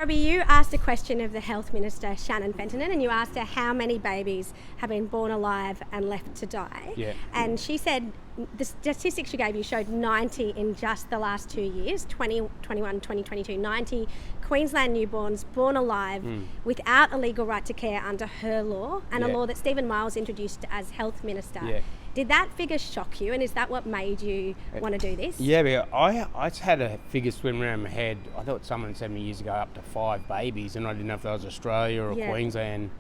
Robbie, you asked a question of the Health Minister, Shannon Fentinan, and you asked her how many babies have been born alive and left to die. Yeah. And she said the statistics she gave you showed 90 in just the last 2 years, 2021, 2022, 90 Queensland newborns born alive without a legal right to care under her law and a law that Stephen Miles introduced as Health Minister. Yeah. Did that figure shock you, and is that what made you want to do this? Yeah, but I just had a figure swim around my head. I thought someone said me years ago up to 5 babies, and I didn't know if that was Australia or Queensland.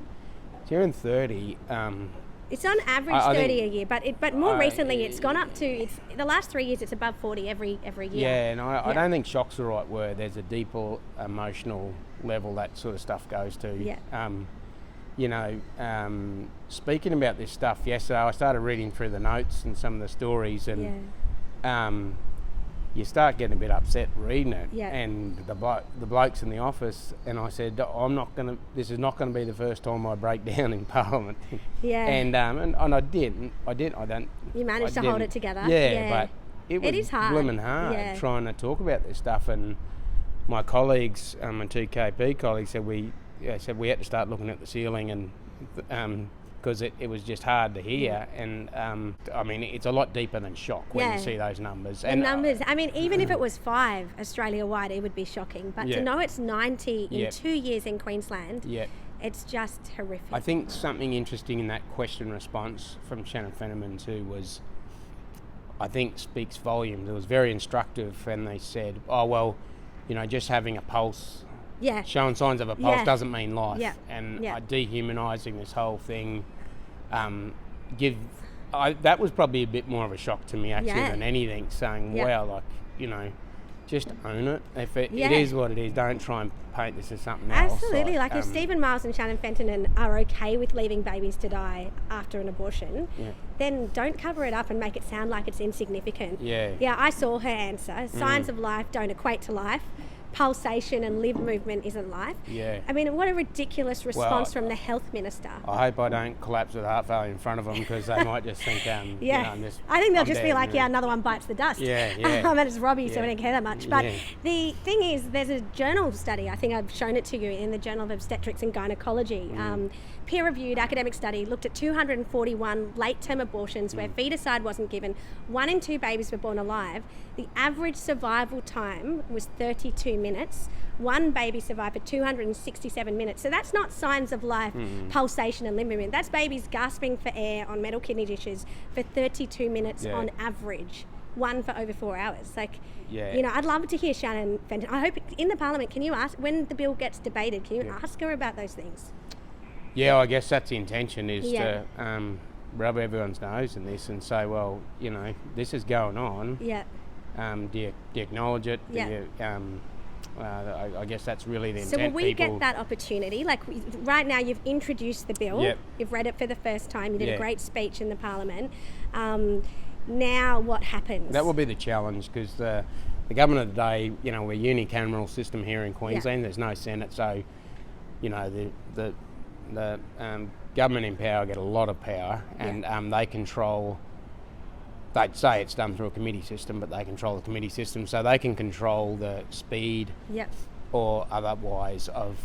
Here in 30. It's on average 30 a year, but more recently it's gone up to, the last 3 years it's above 40 every year. Yeah, and I don't think shock's the right word. There's a deeper emotional level that sort of stuff goes to. Yeah. Speaking about this stuff yesterday, I started reading through the notes and some of the stories, and you start getting a bit upset reading it. Yeah. And the blokes in the office, and I said, this is not going to be the first time I break down in Parliament. Yeah. And I didn't. You managed to hold it together. Yeah, but it is hard. Blooming hard trying to talk about this stuff. And my colleagues, my 2KP colleagues, said we had to start looking at the ceiling, and because it was just hard to hear. And it's a lot deeper than shock when you see those numbers. And numbers, even if it was 5 Australia-wide, it would be shocking. But to know it's 90 in 2 years in Queensland, it's just horrific. I think something interesting in that question response from Shannon Fentinan too was, I think, speaks volumes. It was very instructive, and they said, just having a pulse, showing signs of a pulse doesn't mean life. Yeah. And dehumanising this whole thing, that was probably a bit more of a shock to me actually than anything, saying, just own it. If it is what it is, don't try and paint this as something else. Absolutely. If Stephen Miles and Shannon Fentinan are okay with leaving babies to die after an abortion, then don't cover it up and make it sound like it's insignificant. Yeah. Yeah, I saw her answer. Signs of life don't equate to life. Pulsation and limb movement isn't life. Yeah. What a ridiculous response from the Health Minister. I hope I don't collapse with heart failure in front of them, because they might just think, I think they'll just be like, another one bites the dust. Yeah. And it's Robbie, so we don't care that much. But the thing is, there's a journal study, I think I've shown it to you, in the Journal of Obstetrics and Gynecology. Peer-reviewed academic study looked at 241 late-term abortions where feticide wasn't given. 1 in 2 babies were born alive. The average survival time was 32 minutes. 1 baby survived for 267 minutes. So that's not signs of life, pulsation and limb movement. That's babies gasping for air on metal kidney dishes for 32 minutes on average. 1 for over 4 hours. I'd love to hear Shannon Fentinan. I hope in the Parliament, can you ask, when the bill gets debated, can you ask her about those things? Yeah, I guess that's the intention, is to rub everyone's nose in this and say, this is going on. Yeah. Do you acknowledge it? Yeah. I guess that's really the intent. So will we get that opportunity? Right now you've introduced the bill. Yep. You've read it for the first time. You did a great speech in the Parliament. Now what happens? That will be the challenge, because the government of the day, we're a unicameral system here in Queensland. There's no Senate, so, the government in power get a lot of power, and they control. They'd say it's done through a committee system, but they control the committee system, so they can control the speed or otherwise of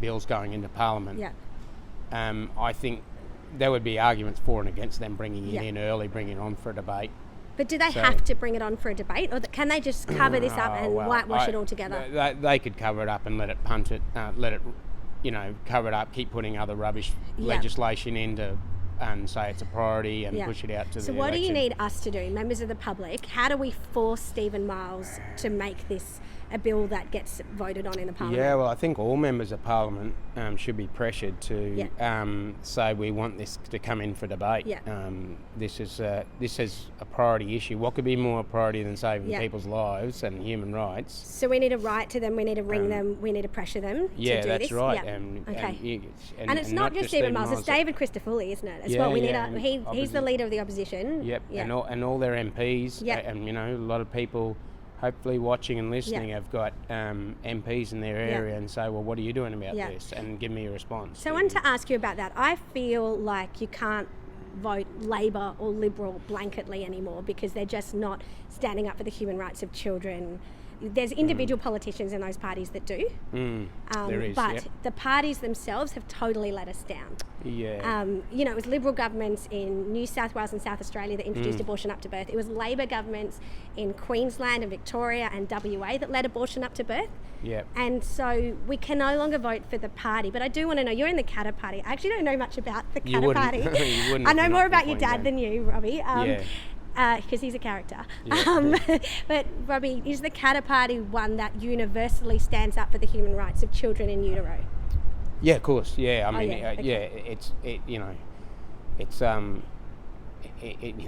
bills going into Parliament. I think there would be arguments for and against them bringing it in early, bringing it on for a debate. But do they have to bring it on for a debate, or can they just cover this up and whitewash it all together? They could cover it up and let it punt it, cover it up, keep putting other rubbish legislation into, and say it's a priority, and push it out to the election. So what do you need us to do, members of the public? How do we force Stephen Miles to make this a bill that gets voted on in the Parliament? Yeah, well, I think all members of Parliament should be pressured to say we want this to come in for debate. Yeah. This is a priority issue. What could be more a priority than saving people's lives and human rights? So we need to write to them, we need to ring them, we need to pressure them to do this? Yeah, that's right. Yeah. And it's not just Stephen Miles, it's David Christodoulou, isn't it? As well, we need he's the leader of the opposition. Yep. And all their MPs, and a lot of people hopefully watching and listening have got MPs in their area and say, well, what are you doing about this? And give me a response. So I wanted to ask you about that. I feel like you can't vote Labor or Liberal blanketly anymore, because they're just not standing up for the human rights of children. there's individual politicians in those parties that do. There is, but the parties themselves have totally let us down. Yeah. It was Liberal governments in New South Wales and South Australia that introduced abortion up to birth. It was Labor governments in Queensland and Victoria and WA that led abortion up to birth. Yeah. And so we can no longer vote for the party. But I do want to know, you're in the Katter party. I actually don't know much about the Katter party. You wouldn't I know more about your dad than you, Robbie. Because he's a character. Yeah. But Robbie, is the Katter party one that universally stands up for the human rights of children in utero? Yeah, of course. Yeah,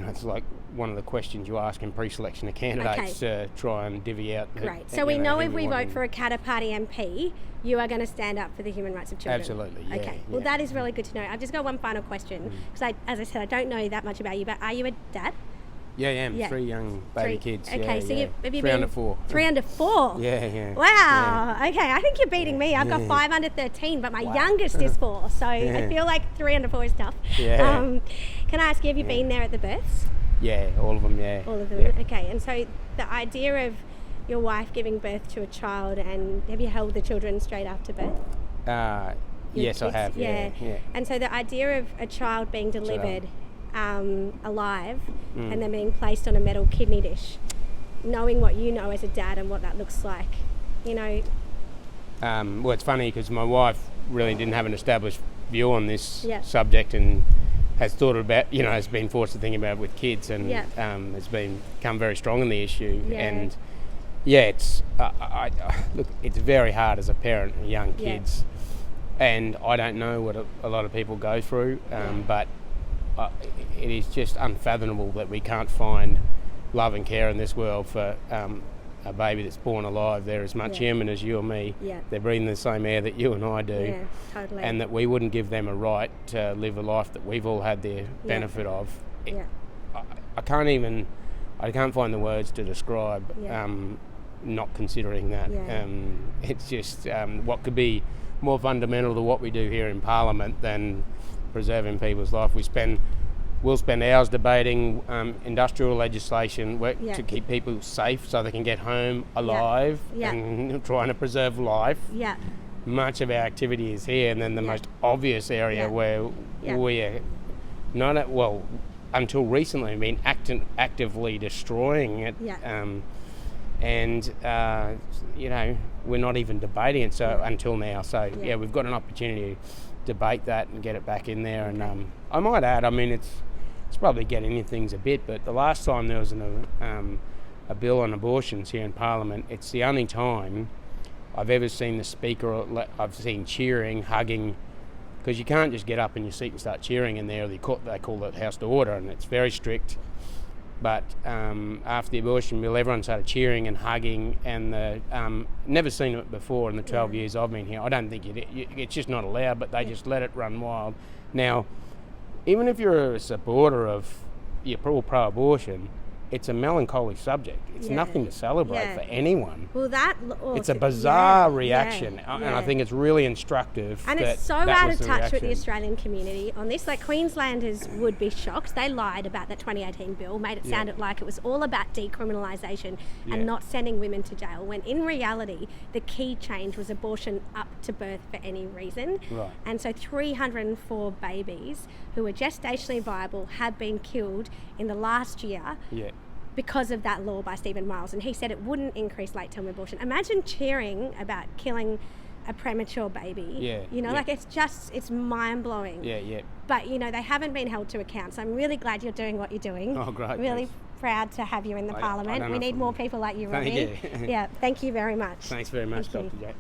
it's like one of the questions you ask in pre-selection of candidates to try and divvy out. Great. So we know if we vote for a Katter party MP, you are going to stand up for the human rights of children. Absolutely. Yeah, okay. Well, that is really good to know. I've just got one final question because, as I said, I don't know that much about you. But are you a dad? Yeah, I am. Yeah. 3 young baby kids. Okay, so have you 3 been under 4. 3 under 4? Yeah. Wow. Yeah. Okay, I think you're beating me. I've got 5 under 13, but my youngest is 4. So I feel like 3 under 4 is tough. Yeah. Can I ask you, have you been there at the births? Yeah, all of them. Yeah. All of them. Yeah. Okay, and so the idea of your wife giving birth to a child, and have you held the children straight after birth? Yes, kids? I have. Yeah. And so the idea of a child being delivered alive and then being placed on a metal kidney dish, knowing what you know as a dad and what that looks like, well, it's funny because my wife really didn't have an established view on this subject and has thought about, has been forced to think about it with kids and has become very strong on the issue. And it's look, it's very hard as a parent of young kids, and I don't know what a lot of people go through, but it is just unfathomable that we can't find love and care in this world for a baby that's born alive. They're as much human as you or me. They're breathing the same air that you and I do. Yeah, totally. And that we wouldn't give them a right to live a life that we've all had the benefit of. I can't find the words to describe not considering that. It's just what could be more fundamental to what we do here in Parliament than preserving people's life. We'll spend hours debating industrial legislation to keep people safe so they can get home alive and trying to preserve life. Much of our activity is here, and then the most obvious area where we are not until recently been actively destroying it, we're not even debating it until now. So we've got an opportunity to debate that and get it back in there. And I might add, it's probably getting into things a bit, but the last time there was a bill on abortions here in Parliament, it's the only time I've ever seen the Speaker, I've seen cheering, hugging, because you can't just get up in your seat and start cheering in there. They call it House to Order, and it's very strict. But after the abortion bill, everyone started cheering and hugging, and never seen it before in the 12 years I've been here. I don't think it's just not allowed, but they just let it run wild. Now, even if you're a supporter of, you're pro-abortion, it's a melancholy subject. It's nothing to celebrate for anyone. Well, it's a bizarre reaction, and I think it's really instructive. And it's so out of touch with the Australian community on this. Like, Queenslanders would be shocked. They lied about the 2018 bill, made it sound like it was all about decriminalisation and not sending women to jail, when in reality the key change was abortion up to birth for any reason. Right. And so 304 babies who were gestationally viable have been killed in the last year because of that law by Stephen Miles, and he said it wouldn't increase late-term abortion. Imagine cheering about killing a premature baby. It's mind-blowing. But they haven't been held to account, so I'm really glad you're doing what you're doing. Oh, great. Really proud to have you in the Parliament. We need more people like you, Robbie. Thank you. Thank you very much. Thanks very much, Dr. Jack.